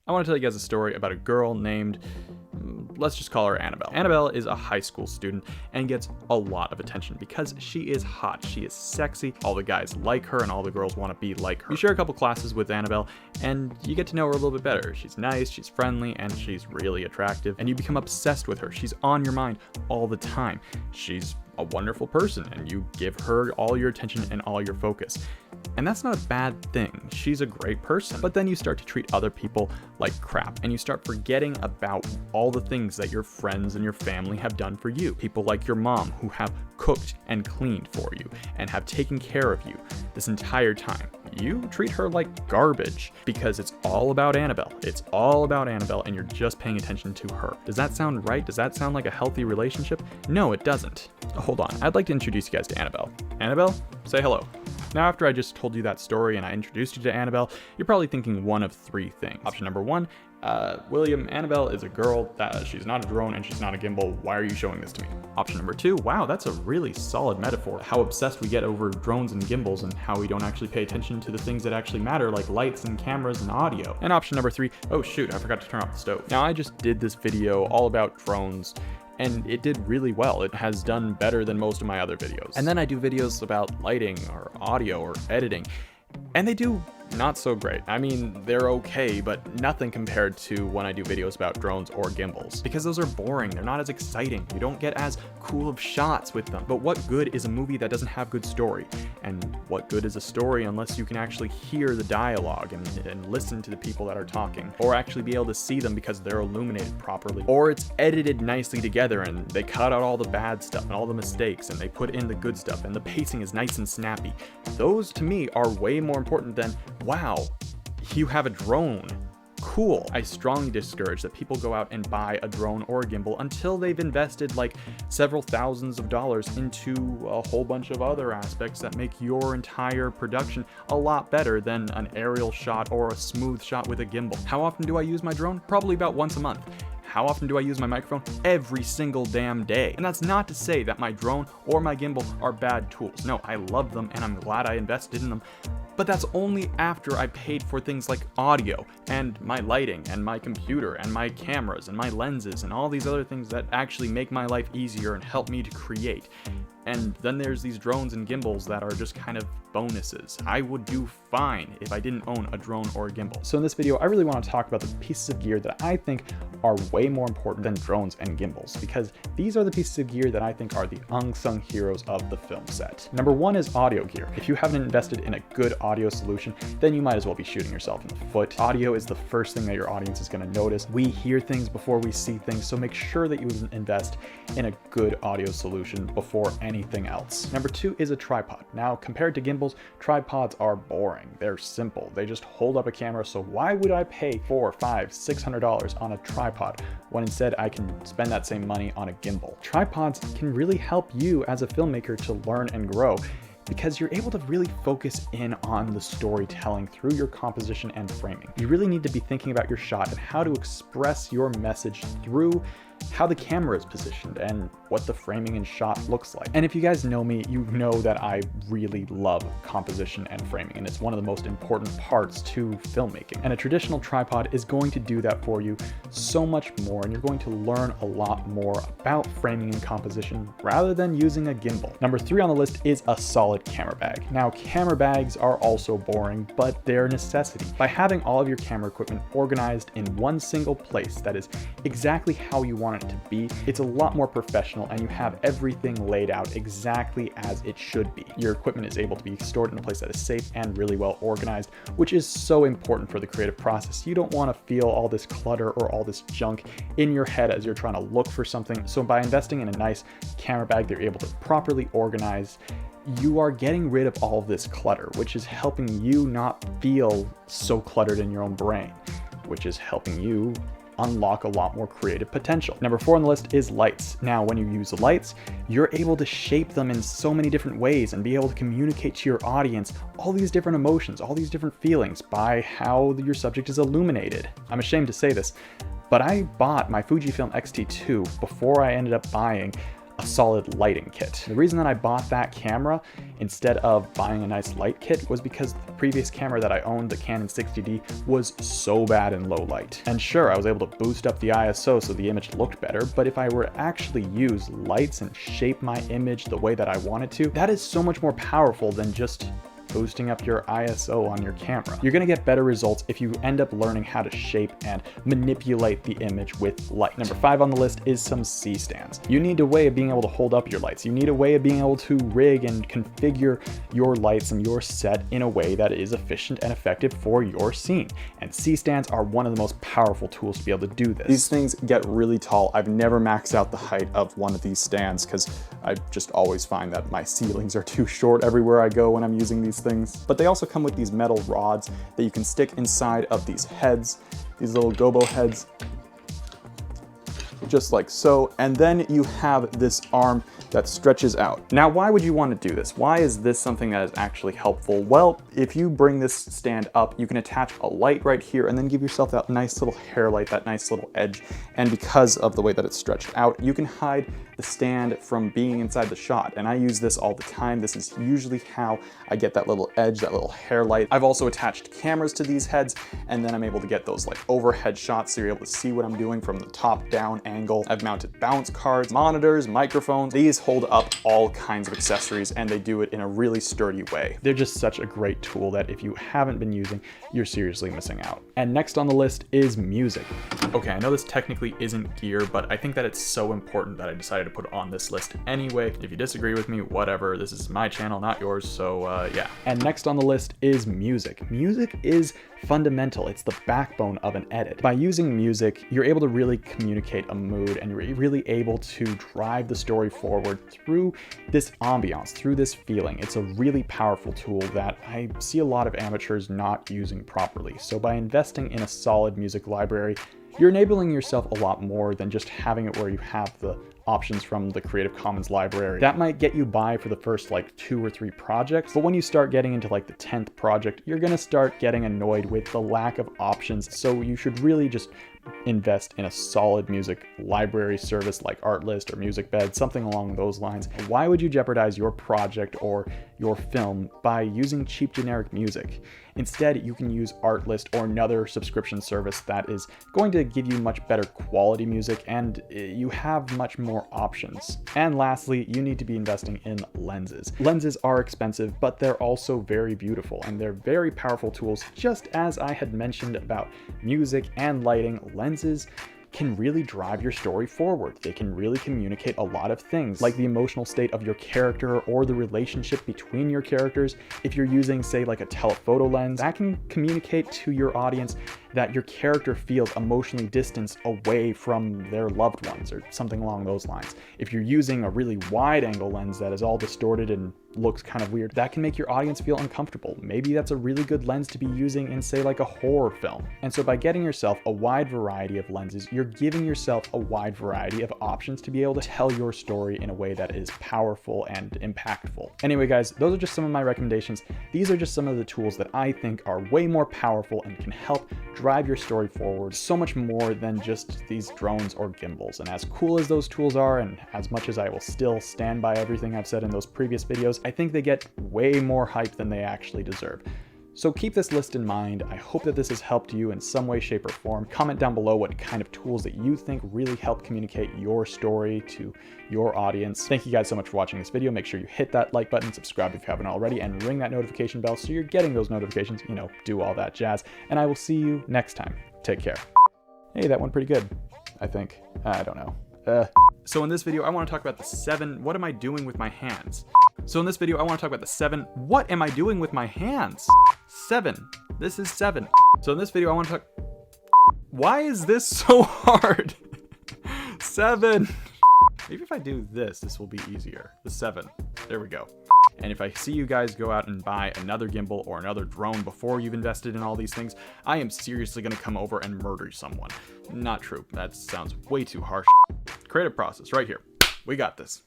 I want to tell you guys a story about a girl named, let's just call her Annabelle. Annabelle is a high school student and gets a lot of attention because she is hot, she is sexy, all the guys like her and all the girls want to be like her. You share a couple classes with Annabelle and you get to know her a little bit better. She's nice, she's friendly, and she's really attractive, and you become obsessed with her. She's on your mind all the time. She's a wonderful person and you give her all your attention and all your focus. And that's not a bad thing. She's a great person. But then you start to treat other people like crap, and you start forgetting about all the things that your friends and your family have done for you. People like your mom, who have cooked and cleaned for you and have taken care of you this entire time. You treat her like garbage because it's all about Annabelle. It's all about Annabelle and you're just paying attention to her. Does that sound right? Does that sound like a healthy relationship? No, it doesn't. Hold on, I'd like to introduce you guys to Annabelle. Annabelle, say hello. Now, after I just told you that story and I introduced you to Annabelle, you're probably thinking one of three things. Option number one, William, Annabelle is a girl, she's not a drone and she's not a gimbal. Why are you showing this to me? Option number two, wow, that's a really solid metaphor. How obsessed we get over drones and gimbals and how we don't actually pay attention to the things that actually matter, like lights and cameras and audio. And option number three, oh shoot, I forgot to turn off the stove. Now, I just did this video all about drones, and it did really well. It has done better than most of my other videos. And then I do videos about lighting or audio or editing, and they do not so great. I mean, they're okay, but nothing compared to when I do videos about drones or gimbals, because those are boring. They're not as exciting. You don't get as cool of shots with them. But what good is a movie that doesn't have good story? And what good is a story unless you can actually hear the dialogue and listen to the people that are talking, or actually be able to see them because they're illuminated properly, or it's edited nicely together and they cut out all the bad stuff and all the mistakes and they put in the good stuff and the pacing is nice and snappy. Those to me are way more important than, wow, you have a drone. Cool. I strongly discourage that people go out and buy a drone or a gimbal until they've invested like several thousands of dollars into a whole bunch of other aspects that make your entire production a lot better than an aerial shot or a smooth shot with a gimbal. How often do I use my drone? Probably about once a month. How often do I use my microphone? Every single damn day. And that's not to say that my drone or my gimbal are bad tools. No, I love them and I'm glad I invested in them. But that's only after I paid for things like audio and my lighting and my computer and my cameras and my lenses and all these other things that actually make my life easier and help me to create. And then there's these drones and gimbals that are just kind of bonuses. I would do fine if I didn't own a drone or a gimbal. So in this video, I really want to talk about the pieces of gear that I think are way more important than drones and gimbals, because these are the pieces of gear that I think are the unsung heroes of the film set. Number one is audio gear. If you haven't invested in a good audio solution, then you might as well be shooting yourself in the foot. Audio is the first thing that your audience is going to notice. We hear things before we see things, so make sure that you invest in a good audio solution before anything else. Number two is a tripod. Now, compared to gimbals, tripods are boring. They're simple. They just hold up a camera, so why would I pay $400, $500, $600 on a tripod when instead I can spend that same money on a gimbal? Tripods can really help you as a filmmaker to learn and grow, because you're able to really focus in on the storytelling through your composition and framing. You really need to be thinking about your shot and how to express your message through how the camera is positioned and what the framing and shot looks like. And if you guys know me, you know that I really love composition and framing, and it's one of the most important parts to filmmaking. And a traditional tripod is going to do that for you so much more, and you're going to learn a lot more about framing and composition rather than using a gimbal. Number three on the list is a solid camera bag. Now, camera bags are also boring, but they're a necessity. By having all of your camera equipment organized in one single place that is exactly how you want it to be, it's a lot more professional and you have everything laid out exactly as it should be. Your equipment is able to be stored in a place that is safe and really well organized, which is so important for the creative process. You don't want to feel all this clutter or all this junk in your head as you're trying to look for something. So by investing in a nice camera bag that you're able to properly organize, you are getting rid of all of this clutter, which is helping you not feel so cluttered in your own brain, which is helping you unlock a lot more creative potential. Number four on the list is lights. Now, when you use lights, you're able to shape them in so many different ways and be able to communicate to your audience all these different emotions, all these different feelings by how your subject is illuminated. I'm ashamed to say this, but I bought my Fujifilm X-T2 before I ended up buying a solid lighting kit. The reason that I bought that camera instead of buying a nice light kit was because the previous camera that I owned, the Canon 60D, was so bad in low light. And sure, I was able to boost up the ISO so the image looked better, but if I were to actually use lights and shape my image the way that I wanted to, that is so much more powerful than just boosting up your ISO on your camera. You're gonna get better results if you end up learning how to shape and manipulate the image with light. Number 5 on the list is some C-stands. You need a way of being able to hold up your lights. You need a way of being able to rig and configure your lights and your set in a way that is efficient and effective for your scene. And C-stands are one of the most powerful tools to be able to do this. These things get really tall. I've never maxed out the height of one of these stands because I just always find that my ceilings are too short everywhere I go when I'm using these things. But they also come with these metal rods that you can stick inside of these heads, these little gobo heads, just like so. And then you have this arm that stretches out. Now, why would you want to do this? Why is this something that is actually helpful? Well, if you bring this stand up, you can attach a light right here and then give yourself that nice little hair light, that nice little edge. And because of the way that it's stretched out, you can hide the stand from being inside the shot. And I use this all the time. This is usually how I get that little edge, that little hair light. I've also attached cameras to these heads, and then I'm able to get those like overhead shots so you're able to see what I'm doing from the top down angle. I've mounted bounce cards, monitors, microphones. These hold up all kinds of accessories, and they do it in a really sturdy way. They're just such a great tool that if you haven't been using, you're seriously missing out. And next on the list is music. Okay, I know this technically isn't gear, but I think that it's so important that I decided to put it on this list anyway. If you disagree with me, whatever. This is my channel, not yours, so yeah. And next on the list is music. Music is fundamental. It's the backbone of an edit. By using music, you're able to really communicate a mood, and you're really able to drive the story forward through this ambiance, through this feeling. It's a really powerful tool that I see a lot of amateurs not using properly. So by investing in a solid music library, you're enabling yourself a lot more than just having it where you have the options from the Creative Commons library. That might get you by for the first like 2 or 3 projects, but when you start getting into like the 10th project, you're gonna start getting annoyed with the lack of options. So you should really just invest in a solid music library service like Artlist or MusicBed, something along those lines. Why would you jeopardize your project or your film by using cheap generic music? Instead, you can use Artlist or another subscription service that is going to give you much better quality music, and you have much more options. And lastly, you need to be investing in lenses. Lenses are expensive, but they're also very beautiful, and they're very powerful tools. Just as I had mentioned about music and lighting, lenses can really drive your story forward. They can really communicate a lot of things, like the emotional state of your character or the relationship between your characters. If you're using, say, like a telephoto lens, that can communicate to your audience that your character feels emotionally distanced away from their loved ones or something along those lines. If you're using a really wide angle lens that is all distorted and looks kind of weird, that can make your audience feel uncomfortable. Maybe that's a really good lens to be using in, say, like a horror film. And so by getting yourself a wide variety of lenses, you're giving yourself a wide variety of options to be able to tell your story in a way that is powerful and impactful. Anyway, guys, those are just some of my recommendations. These are just some of the tools that I think are way more powerful and can help drive your story forward so much more than just these drones or gimbals. And as cool as those tools are, and as much as I will still stand by everything I've said in those previous videos, I think they get way more hype than they actually deserve. So keep this list in mind. I hope that this has helped you in some way, shape, or form. Comment down below what kind of tools that you think really help communicate your story to your audience. Thank you guys so much for watching this video. Make sure you hit that like button, subscribe if you haven't already, and ring that notification bell so you're getting those notifications, you know, do all that jazz. And I will see you next time. Take care. Hey, that went pretty good, I think. I don't know. So in this video, I want to talk about the 7, what am I doing with my hands? So in this video, I want to talk about the 7, what am I doing with my hands? 7. This is 7. So in this video, I want to talk, why is this so hard? 7. Maybe if I do this, this will be easier. The 7. There we go. And if I see you guys go out and buy another gimbal or another drone before you've invested in all these things, I am seriously going to come over and murder someone. Not true. That sounds way too harsh. Creative process right here. We got this.